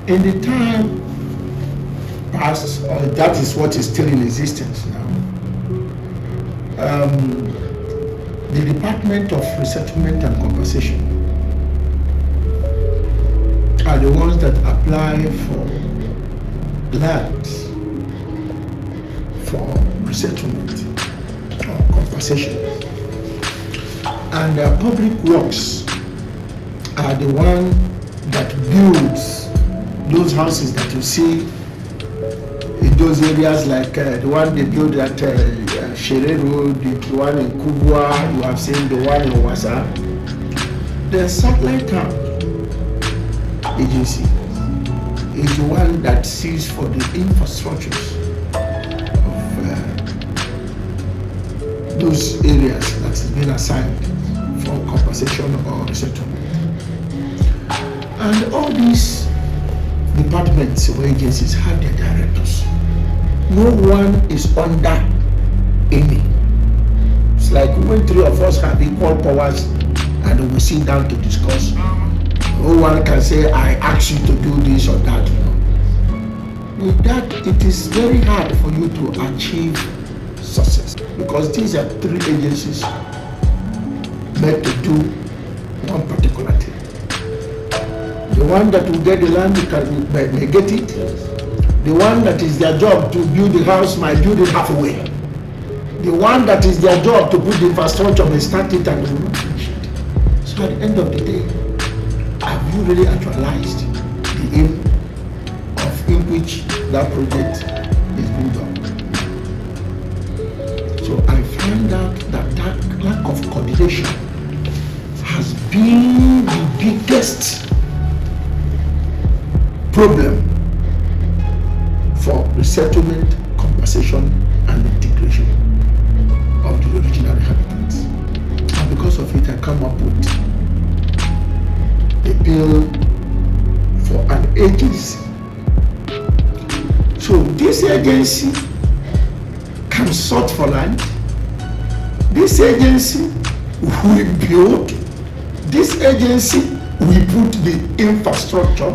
In the time past, or that is what is still in existence now, the Department of Resettlement and Compensation are the ones that apply for lands for resettlement or compensation. And public works are the one that builds those houses that you see in those areas, like the one they build at Chinedu, the one in Kubwa, you have seen the one in Wasa. The satellite town agency is the one that sees for the infrastructures of those areas that has been assigned for compensation or resettlement. And all these departments or agencies have their directors. No one is under any. It's like when three of us have equal powers and we sit down to discuss. No one can say, I ask you to do this or that. With that, it is very hard for you to achieve success, because these are three agencies meant to do one particular thing. The one that will get the land may get it. The one that is their job to build the house might build it halfway. The one that is their job to put the infrastructure may start it and will not finish it. So at the end of the day, have you really actualized the aim in which that project is being done? So I find out that lack of coordination has been the biggest problem for resettlement, compensation, and integration of the original inhabitants. And because of it, I come up with a bill for an agency. So this agency can sort for land. This agency will build. This agency will put the infrastructure.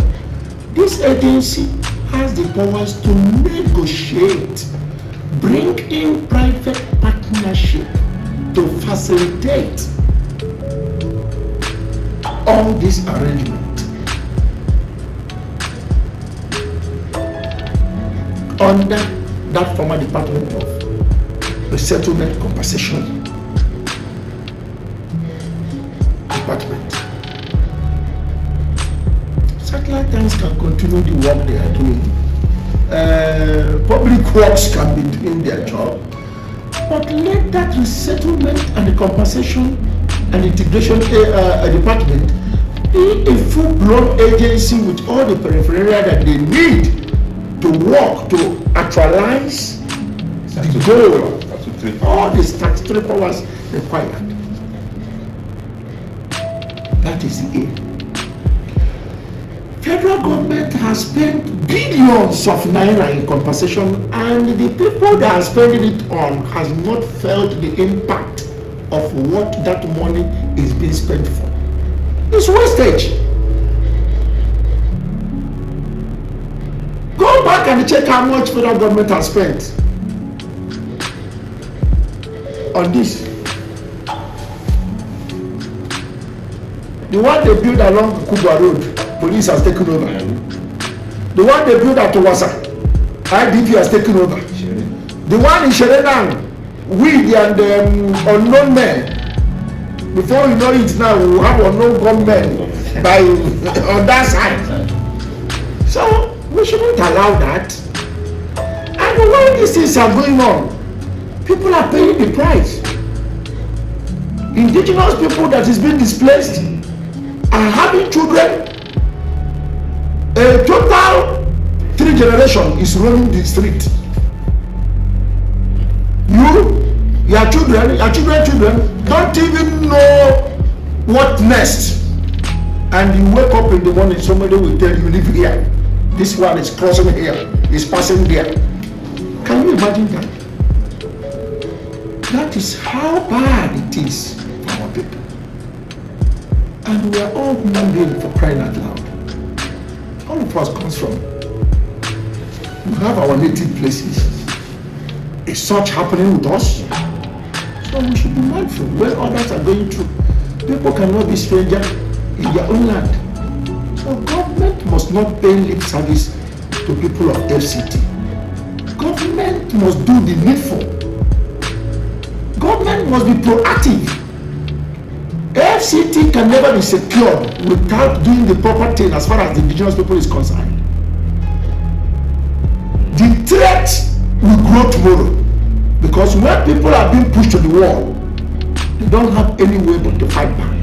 This agency has the powers to negotiate, bring in private partnership to facilitate all this arrangement under that former Department of Resettlement Compensation Department. Satellite towns can continue the work they are doing. Public works can be doing their job, but let that resettlement and the compensation and integration department be a full-blown agency with all the peripheria that they need to work to actualize the goal, all the statutory powers required. That is the aim. Federal government has spent billions of naira in compensation, and the people that are spending it on has not felt the impact of what that money is being spent for. It's wastage. Go back and check how much federal government has spent on this. The one they built along Kubwa Road, police has taken over. The one they built at Wasa, IDP has taken over. The one in Chinedu, we and unknown men. Before you know it now, we will have unknown gunmen by on that side. So we shouldn't allow that. And when these things are going on, people are paying the price. Indigenous people that is being displaced are having children. A total 3 generations is running the street. Your children don't even know what next. And you wake up in the morning, somebody will tell you, live here. This one is crossing here, is passing there. Can you imagine that? That is how bad it is for our people. And we are all human beings, for crying out loud. All of us comes from. We have our native places. Is such happening with us? So we should be mindful when others are going through. People cannot be strangers in their own land. So government must not pay lip service to people of FCT. Government must do the needful. Government must be proactive. FCT can never be secured without doing the proper thing as far as the indigenous people is concerned. The threat will grow tomorrow because when people are being pushed to the wall, they don't have any way but to fight back.